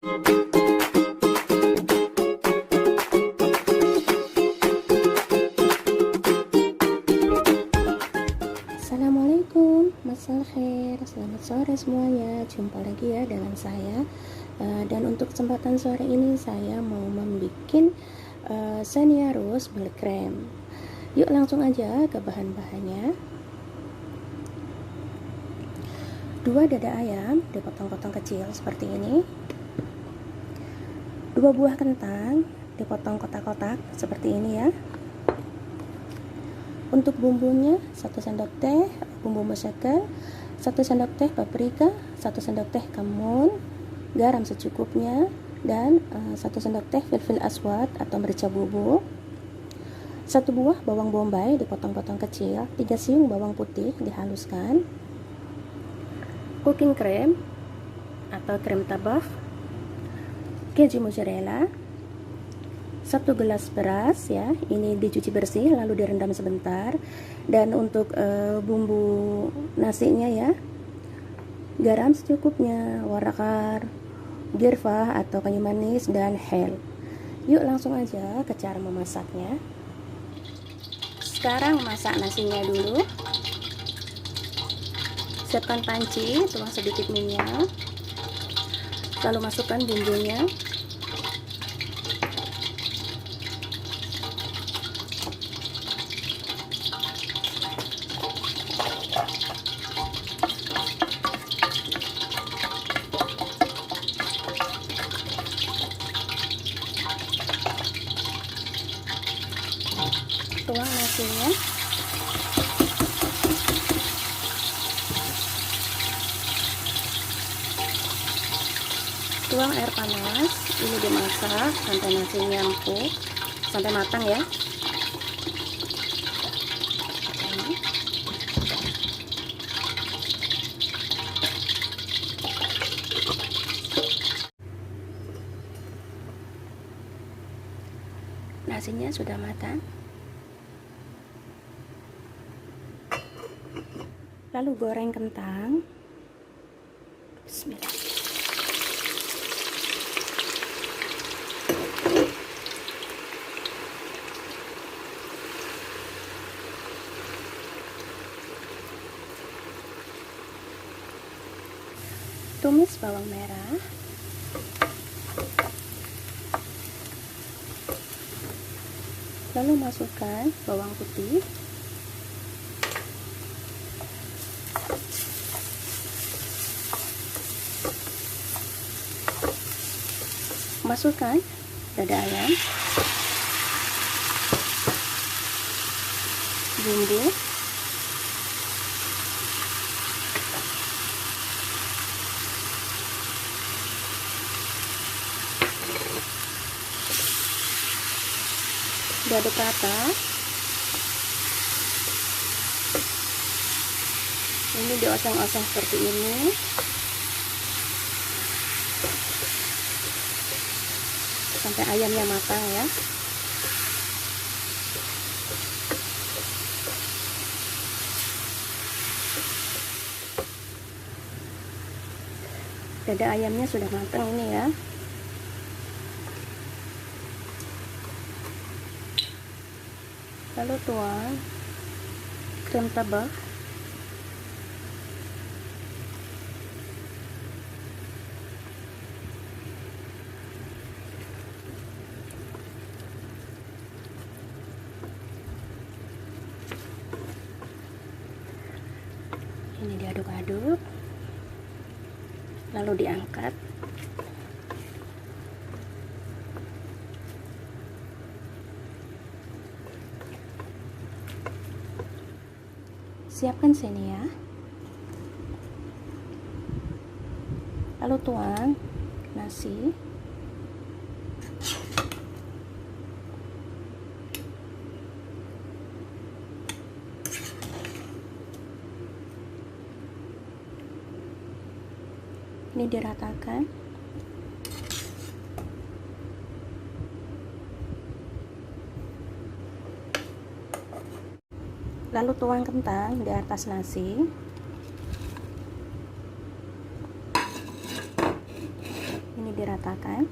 Assalamualaikum, masal khair, selamat sore semuanya. Jumpa lagi ya dengan saya. Dan untuk kesempatan sore ini saya mau membuat Xenia Rose Bel Creme. Yuk langsung aja ke bahan-bahannya. 2 dada ayam dipotong-potong kecil seperti ini. 2 buah kentang dipotong kotak-kotak seperti ini ya. Untuk bumbunya 1 sendok teh bumbu masakan, 1 sendok teh paprika, 1 sendok teh kamun, garam secukupnya, dan 1 sendok teh filfil aswad atau merica bubuk, 1 buah bawang bombay dipotong-potong kecil, 3 siung bawang putih dihaluskan, cooking cream atau krim tabak, keju mozzarella, 1 gelas beras ya, ini dicuci bersih lalu direndam sebentar. Dan untuk bumbu nasinya ya, garam secukupnya, warakar, girfah atau kayu manis, dan hel. Yuk langsung aja ke cara memasaknya. Sekarang masak nasinya dulu. Siapkan panci, tuang sedikit minyak, lalu masukkan bumbunya. Tuang nasinya, tuang air panas, ini dimasak sampai nasinya empuk, sampai matang ya. Nasinya sudah matang. Lalu goreng kentang. Bismillah. Tumis bawang merah. Lalu masukkan bawang putih. Masukkan dada ayam, bumbu, diaduk rata. Ini dioseng-oseng seperti ini. Sampai ayamnya matang ya. Dada ayamnya sudah matang ini ya. Lalu tuang krim tabak. Ini diaduk-aduk, lalu diangkat. Siapkan Xenia, lalu tuang nasi. Ini diratakan. Lalu tuang kentang di atas nasi. Ini diratakan. diratakan.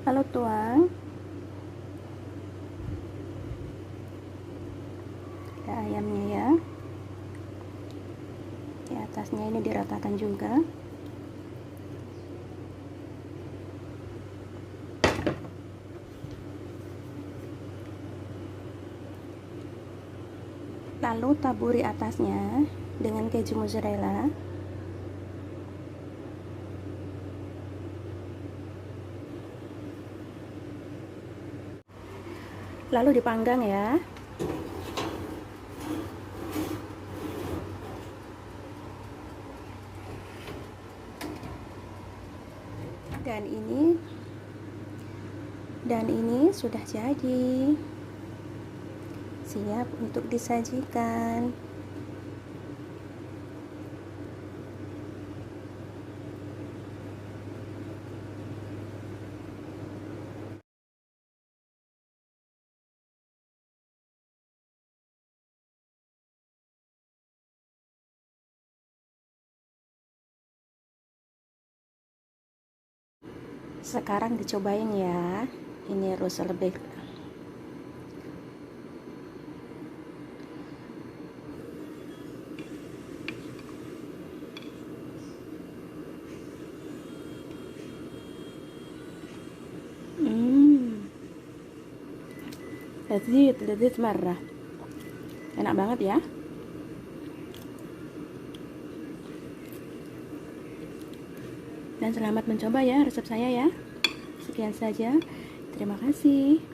Lalu tuang ke ayamnya ya. Di atasnya ini diratakan juga. Lalu taburi atasnya dengan keju mozzarella. Lalu dipanggang ya. Dan ini sudah jadi, siap untuk disajikan. Sekarang dicobain ya. Ini rasa lebih lezat marah. Enak banget ya. Dan selamat mencoba ya resep saya ya. Sekian saja. Terima kasih.